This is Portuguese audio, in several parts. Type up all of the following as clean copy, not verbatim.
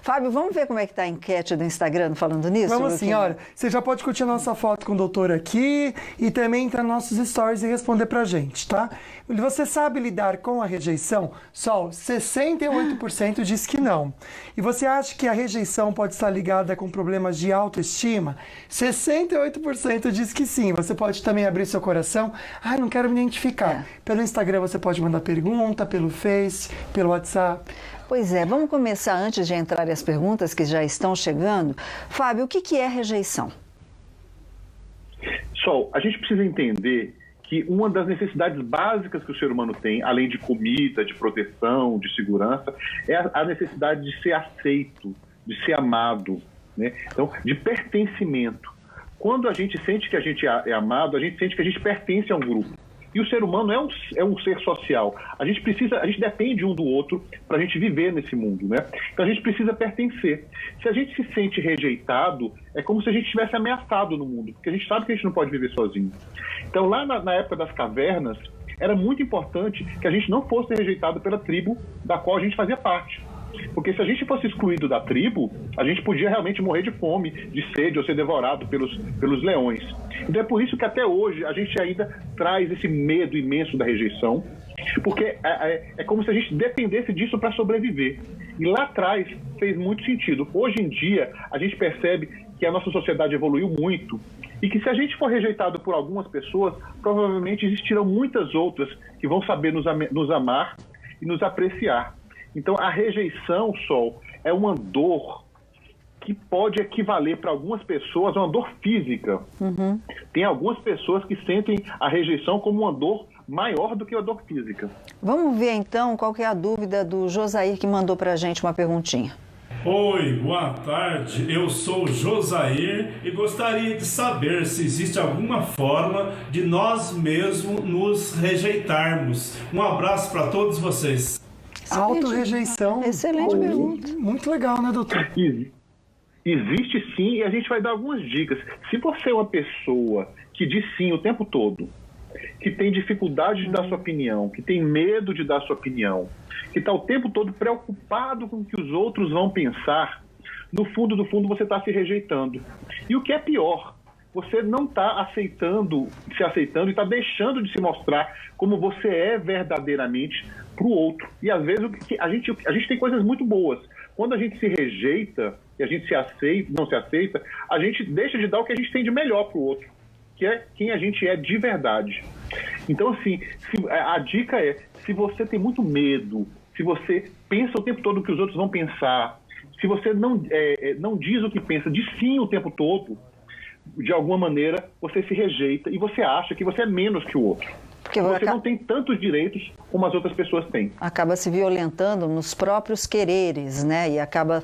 Fábio, vamos ver como é que está a enquete do Instagram falando nisso? Vamos sim, olha, você já pode curtir a nossa foto com o doutor aqui e também entrar nos nossos stories e responder pra gente, tá? Você sabe lidar com a rejeição? Sol, 68% diz que não. E você acha que a rejeição pode estar ligada com problemas de autoestima? 68% diz que sim. Você pode também abrir seu coração. Ah, não quero me identificar. Pelo Instagram você pode mandar pergunta, pelo Face, pelo WhatsApp. Pois é, vamos começar antes de entrar as perguntas que já estão chegando. Fábio, o que é rejeição? Sol, a gente precisa entender que uma das necessidades básicas que o ser humano tem, além de comida, de proteção, de segurança, é a necessidade de ser aceito, de ser amado, né? Então, de pertencimento. Quando a gente sente que a gente é amado, a gente sente que a gente pertence a um grupo. E o ser humano é um ser social. A gente depende um do outro para a gente viver nesse mundo, né? Então a gente precisa pertencer. Se a gente se sente rejeitado, é como se a gente estivesse ameaçado no mundo, porque a gente sabe que a gente não pode viver sozinho. Então lá na época das cavernas, era muito importante que a gente não fosse rejeitado pela tribo da qual a gente fazia parte. Porque se a gente fosse excluído da tribo, a gente podia realmente morrer de fome, de sede ou ser devorado pelos leões. Então é por isso que até hoje a gente ainda traz esse medo imenso da rejeição, porque é como se a gente dependesse disso para sobreviver. E lá atrás fez muito sentido. Hoje em dia a gente percebe que a nossa sociedade evoluiu muito e que se a gente for rejeitado por algumas pessoas, provavelmente existirão muitas outras que vão saber nos amar e nos apreciar. Então, a rejeição, Sol, é uma dor que pode equivaler para algumas pessoas a uma dor física. Uhum. Tem algumas pessoas que sentem a rejeição como uma dor maior do que a dor física. Vamos ver, então, qual que é a dúvida do Josair, que mandou para a gente uma perguntinha. Oi, boa tarde. Eu sou o Josair e gostaria de saber se existe alguma forma de nós mesmos nos rejeitarmos. Um abraço para todos vocês. Autorrejeição. Excelente pergunta. Muito legal, né, doutor? Existe sim, e a gente vai dar algumas dicas. Se você é uma pessoa que diz sim o tempo todo, que tem dificuldade de dar sua opinião, que tem medo de dar sua opinião, que está o tempo todo preocupado com o que os outros vão pensar, no fundo do fundo você está se rejeitando. E o que é pior, você não está se aceitando e está deixando de se mostrar como você é verdadeiramente para o outro. E às vezes a gente tem coisas muito boas. Quando a gente se rejeita e a gente não se aceita, a gente deixa de dar o que a gente tem de melhor para o outro, que é quem a gente é de verdade. Então, assim, a dica é, se você tem muito medo, se você pensa o tempo todo o que os outros vão pensar, se você não diz o que pensa, diz sim o tempo todo, de alguma maneira você se rejeita e você acha que você é menos que o outro. Porque você não tem tantos direitos como as outras pessoas têm. Acaba se violentando nos próprios quereres, né? E acaba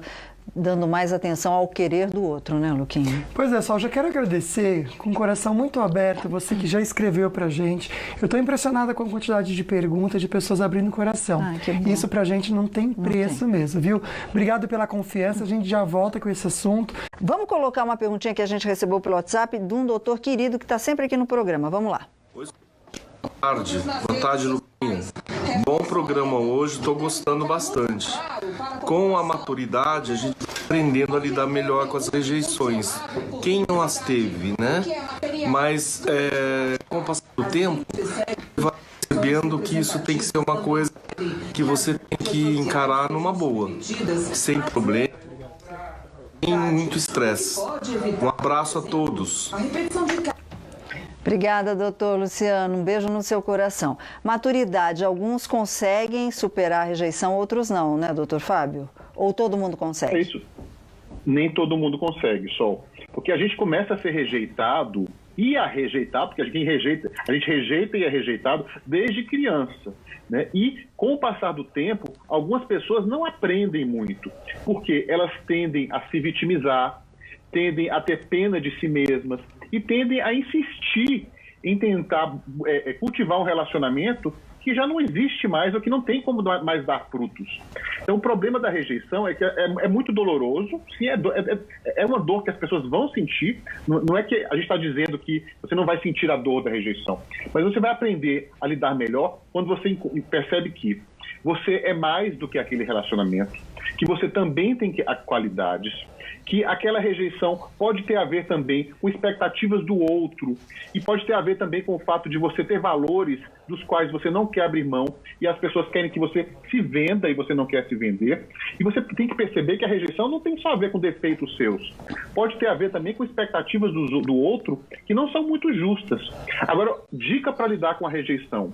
dando mais atenção ao querer do outro, né, Luquinha? Pois é, Sol, já quero agradecer com o coração muito aberto, você que já escreveu pra gente. Eu tô impressionada com a quantidade de perguntas de pessoas abrindo o coração. Isso pra gente não tem preço mesmo, viu? Obrigado pela confiança, a gente já volta com esse assunto. Vamos colocar uma perguntinha que a gente recebeu pelo WhatsApp de um doutor querido que está sempre aqui no programa. Vamos lá. Boa tarde, Luquinha. Bom programa hoje, estou gostando bastante. Com a maturidade, a gente vai aprendendo a lidar melhor com as rejeições. Quem não as teve, né? Mas com o passar do tempo, vai percebendo que isso tem que ser uma coisa que você tem que encarar numa boa, sem problema, sem muito estresse. Um abraço a todos. Obrigada, doutor Luciano. Um beijo no seu coração. Maturidade, alguns conseguem superar a rejeição, outros não, né, doutor Fábio? Ou todo mundo consegue? É isso. Nem todo mundo consegue, Sol. Porque a gente começa a ser rejeitado e a rejeitar, porque a gente rejeita e é rejeitado desde criança, né? E com o passar do tempo, algumas pessoas não aprendem muito, porque elas tendem a se vitimizar, tendem a ter pena de si mesmas e tendem a insistir em tentar cultivar um relacionamento que já não existe mais ou que não tem como mais dar frutos. Então o problema da rejeição é que é muito doloroso, sim, é uma dor que as pessoas vão sentir, não é que a gente está dizendo que você não vai sentir a dor da rejeição, mas você vai aprender a lidar melhor quando você percebe que você é mais do que aquele relacionamento, que você também tem qualidades, que aquela rejeição pode ter a ver também com expectativas do outro e pode ter a ver também com o fato de você ter valores dos quais você não quer abrir mão e as pessoas querem que você se venda e você não quer se vender. E você tem que perceber que a rejeição não tem só a ver com defeitos seus. Pode ter a ver também com expectativas do outro que não são muito justas. Agora, dica para lidar com a rejeição.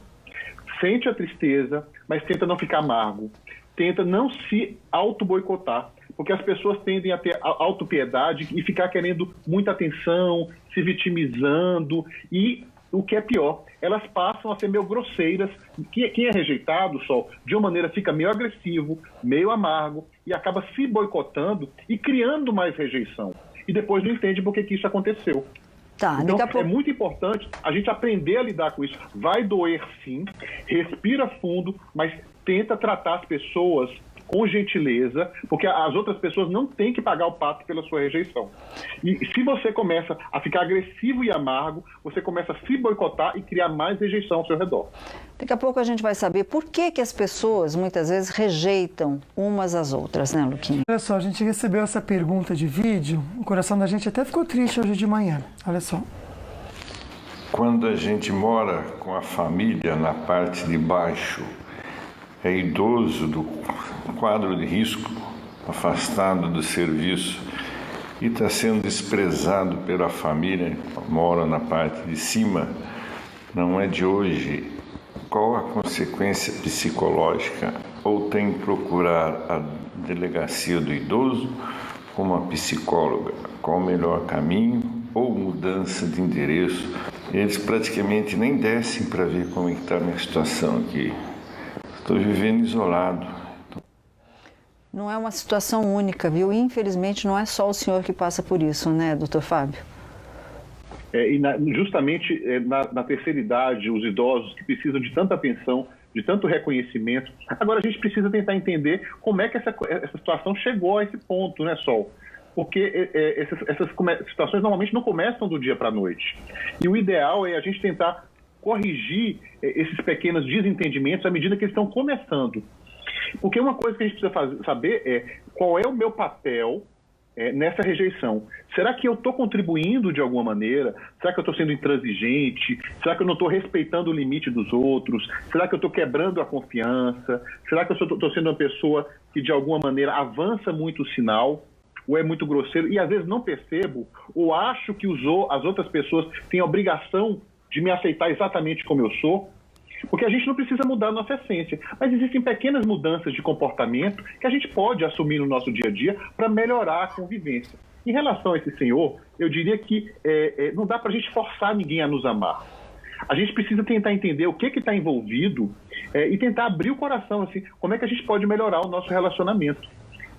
Sente a tristeza, mas tenta não ficar amargo. Tenta não se auto-boicotar, porque as pessoas tendem a ter autopiedade e ficar querendo muita atenção, se vitimizando e, o que é pior, elas passam a ser meio grosseiras. Quem é rejeitado, Sol, de uma maneira fica meio agressivo, meio amargo e acaba se boicotando e criando mais rejeição. E depois não entende por que isso aconteceu. Tá, então, é muito importante a gente aprender a lidar com isso. Vai doer sim, respira fundo, mas tenta tratar as pessoas com gentileza, porque as outras pessoas não têm que pagar o pato pela sua rejeição. E se você começa a ficar agressivo e amargo, você começa a se boicotar e criar mais rejeição ao seu redor. Daqui a pouco a gente vai saber por que as pessoas muitas vezes rejeitam umas às outras, né, Luquinha? Olha só, a gente recebeu essa pergunta de vídeo, o coração da gente até ficou triste hoje de manhã. Olha só. Quando a gente mora com a família na parte de baixo, é idoso do quadro de risco, afastado do serviço e está sendo desprezado pela família, mora na parte de cima, não é de hoje. Qual a consequência psicológica? Ou tem que procurar a delegacia do idoso ou uma psicóloga? Qual o melhor caminho ou mudança de endereço? Eles praticamente nem descem para ver como está a minha situação aqui. Estou vivendo isolado. Não é uma situação única, viu? Infelizmente não é só o senhor que passa por isso, né, doutor Fábio? Justamente na terceira idade, os idosos que precisam de tanta atenção, de tanto reconhecimento. Agora a gente precisa tentar entender como é que essa situação chegou a esse ponto, né, Sol? Porque essas situações normalmente não começam do dia para a noite. E o ideal é a gente tentar corrigir esses pequenos desentendimentos à medida que eles estão começando. Porque uma coisa que a gente precisa saber é qual é o meu papel nessa rejeição. Será que eu estou contribuindo de alguma maneira? Será que eu estou sendo intransigente? Será que eu não estou respeitando o limite dos outros? Será que eu estou quebrando a confiança? Será que eu estou sendo uma pessoa que de alguma maneira avança muito o sinal? Ou é muito grosseiro? E às vezes não percebo, ou acho que as outras pessoas têm a obrigação de me aceitar exatamente como eu sou, porque a gente não precisa mudar a nossa essência, mas existem pequenas mudanças de comportamento que a gente pode assumir no nosso dia a dia para melhorar a convivência. Em relação a esse senhor, eu diria que não dá para a gente forçar ninguém a nos amar. A gente precisa tentar entender o que está envolvido e tentar abrir o coração, assim, como é que a gente pode melhorar o nosso relacionamento.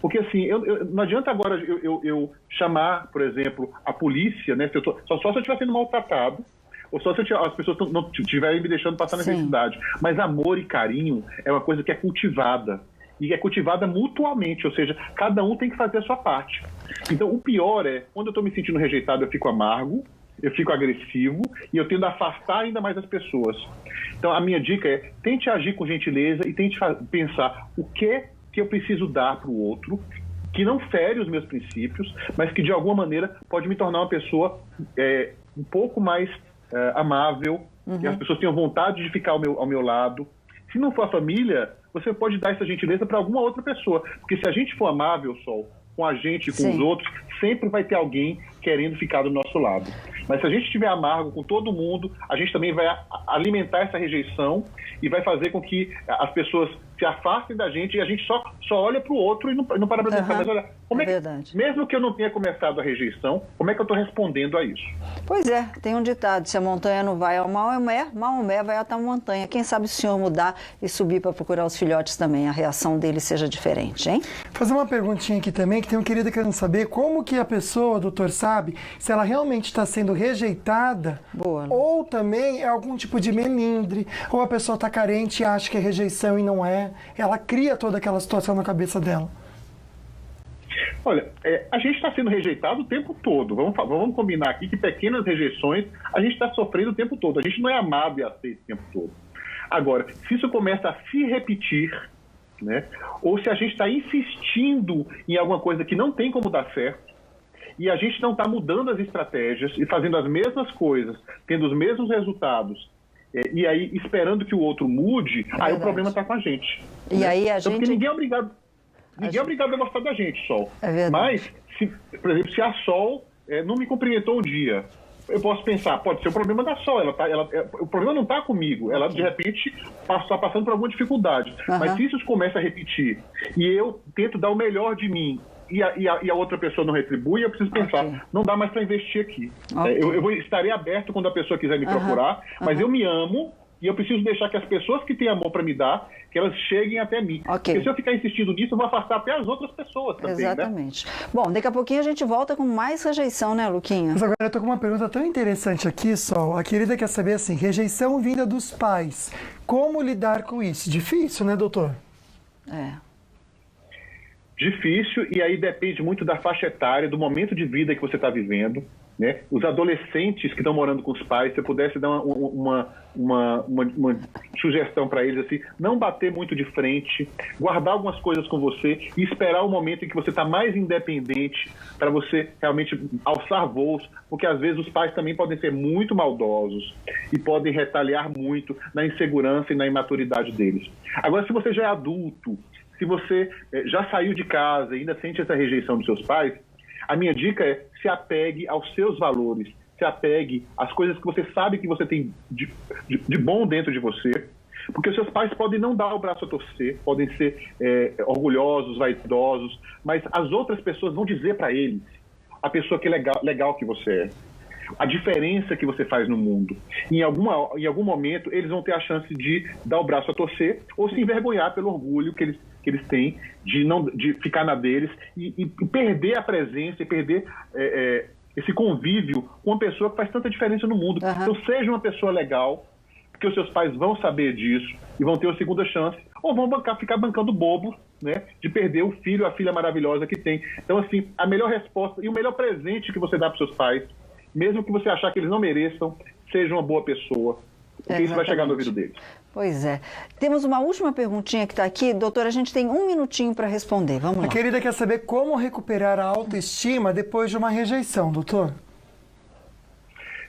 Porque assim, não adianta agora eu chamar, por exemplo, a polícia, né? Só se eu estiver sendo maltratado, ou só se as pessoas não estiverem me deixando passar necessidade. Mas amor e carinho é uma coisa que é cultivada. E é cultivada mutuamente, ou seja, cada um tem que fazer a sua parte. Então, o pior é, quando eu estou me sentindo rejeitado, eu fico amargo, eu fico agressivo e eu tendo a afastar ainda mais as pessoas. Então, a minha dica é, tente agir com gentileza e tente pensar o que eu preciso dar para o outro, que não fere os meus princípios, mas que de alguma maneira pode me tornar uma pessoa um pouco mais amável, que as pessoas tenham vontade de ficar ao meu lado. Se não for a família, você pode dar essa gentileza para alguma outra pessoa, porque se a gente for amável, Sol, com a gente e com os outros, sempre vai ter alguém querendo ficar do nosso lado. Mas se a gente estiver amargo com todo mundo, a gente também vai alimentar essa rejeição e vai fazer com que as pessoas se afastem da gente e a gente só olha para o outro e não para para pensar, mas olha, como mesmo que eu não tenha começado a rejeição, como é que eu estou respondendo a isso? Pois é, tem um ditado, se a montanha não vai ao Maomé, Maomé vai até a montanha. Quem sabe o senhor mudar e subir para procurar os filhotes também, a reação deles seja diferente, hein? Fazer uma perguntinha aqui também, que tem um querido querendo saber como que a pessoa, doutor, sabe se ela realmente está sendo rejeitada. Boa. Ou também é algum tipo de melindre, ou a pessoa está carente e acha que é rejeição e não é. Ela cria toda aquela situação na cabeça dela. Olha, a gente está sendo rejeitado o tempo todo. Vamos combinar aqui que pequenas rejeições a gente está sofrendo o tempo todo. A gente não é amado e aceito o tempo todo. Agora, se isso começa a se repetir, né, ou se a gente está insistindo em alguma coisa que não tem como dar certo, e a gente não está mudando as estratégias e fazendo as mesmas coisas, tendo os mesmos resultados, e aí esperando que o outro mude, aí o problema está com a gente. E né? aí a então, gente... Porque ninguém é obrigado a gostar da gente, Sol. É verdade. Mas, por exemplo, se a Sol não me cumprimentou um dia, eu posso pensar, pode ser o problema da Sol, o problema não está comigo, ela de repente está passando por alguma dificuldade. Mas se isso começa a repetir e eu tento dar o melhor de mim e a outra pessoa não retribui, eu preciso pensar, não dá mais para investir aqui. Estarei aberto quando a pessoa quiser me procurar, mas eu me amo e eu preciso deixar que as pessoas que têm amor para me dar, que elas cheguem até mim. Porque se eu ficar insistindo nisso, eu vou afastar até as outras pessoas também. Exatamente. Né? Bom, daqui a pouquinho a gente volta com mais rejeição, né, Luquinha? Mas agora eu tô com uma pergunta tão interessante aqui, Sol. A querida quer saber assim, rejeição vinda dos pais. Como lidar com isso? Difícil, né, doutor? Difícil, e aí depende muito da faixa etária, do momento de vida que você está vivendo. Né? Os adolescentes que estão morando com os pais, se eu pudesse dar uma sugestão para eles, assim, não bater muito de frente, guardar algumas coisas com você e esperar o momento em que você está mais independente para você realmente alçar voos, porque às vezes os pais também podem ser muito maldosos e podem retaliar muito na insegurança e na imaturidade deles. Agora, se você já é adulto, se você já saiu de casa e ainda sente essa rejeição dos seus pais, a minha dica é se apegue aos seus valores, se apegue às coisas que você sabe que você tem de bom dentro de você, porque os seus pais podem não dar o braço a torcer, podem ser orgulhosos, vaidosos, mas as outras pessoas vão dizer para eles a pessoa que é legal que você é, a diferença que você faz no mundo. Em algum momento, eles vão ter a chance de dar o braço a torcer ou se envergonhar pelo orgulho que eles têm de ficar na deles e perder a presença e perder esse convívio com uma pessoa que faz tanta diferença no mundo. Então, seja uma pessoa legal, porque os seus pais vão saber disso e vão ter uma segunda chance, ou vão ficar bancando bobo, né, de perder o filho, a filha maravilhosa que tem. Então, assim, a melhor resposta e o melhor presente que você dá para os seus pais, mesmo que você achar que eles não mereçam, seja uma boa pessoa, porque isso vai chegar no ouvido deles. Pois é. Temos uma última perguntinha que está aqui. Doutora, a gente tem 1 minutinho para responder. Vamos lá. A querida quer saber como recuperar a autoestima depois de uma rejeição, doutor.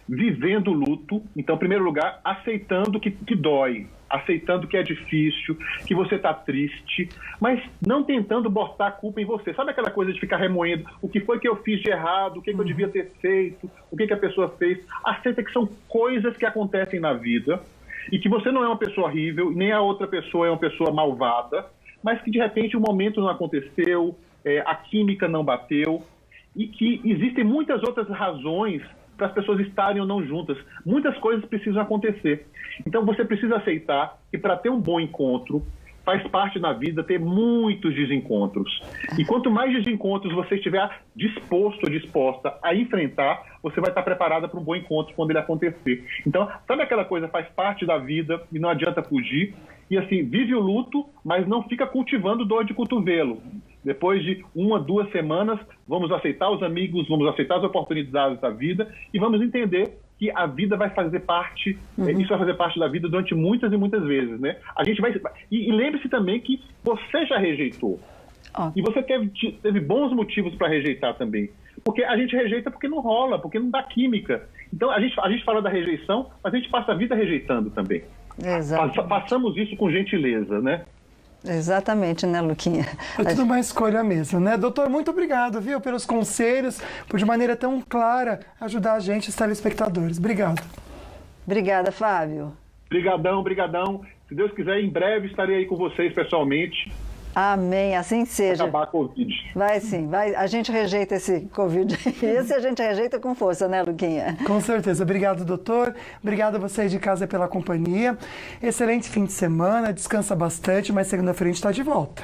Vivendo o luto, então, em primeiro lugar, aceitando que dói, aceitando que é difícil, que você está triste, mas não tentando botar a culpa em você. Sabe aquela coisa de ficar remoendo o que foi que eu fiz de errado, o que eu devia ter feito, o que a pessoa fez? Aceita que são coisas que acontecem na vida e que você não é uma pessoa horrível, nem a outra pessoa é uma pessoa malvada, mas que de repente o momento não aconteceu, a química não bateu e que existem muitas outras razões para as pessoas estarem ou não juntas. Muitas coisas precisam acontecer. Então você precisa aceitar que para ter um bom encontro, faz parte na vida ter muitos desencontros. E quanto mais desencontros você estiver disposto ou disposta a enfrentar, você vai estar preparada para um bom encontro quando ele acontecer. Então, sabe aquela coisa, faz parte da vida e não adianta fugir. E assim, vive o luto, mas não fica cultivando dor de cotovelo. Depois de 1 a 2 semanas, vamos aceitar os amigos, vamos aceitar as oportunidades da vida e vamos entender que a vida vai fazer parte, isso vai fazer parte da vida durante muitas e muitas vezes, né? A gente vai... E lembre-se também que você já rejeitou. E você teve bons motivos para rejeitar também. Porque a gente rejeita porque não rola, porque não dá química. Então, a gente fala da rejeição, mas a gente passa a vida rejeitando também. Passamos isso com gentileza, né? Exatamente, né, Luquinha? É tudo uma escolha mesmo, né? Doutor, muito obrigado, viu, pelos conselhos, por de maneira tão clara ajudar a gente, os telespectadores. Obrigado. Obrigada, Fábio. Brigadão. Se Deus quiser, em breve estarei aí com vocês pessoalmente. Amém, assim seja. Acabar a Covid. Vai sim, vai. A gente rejeita esse Covid. Esse a gente rejeita com força, né, Luquinha? Com certeza. Obrigado, doutor. Obrigado a vocês de casa pela companhia. Excelente fim de semana, descansa bastante, mas segunda-feira a gente está de volta.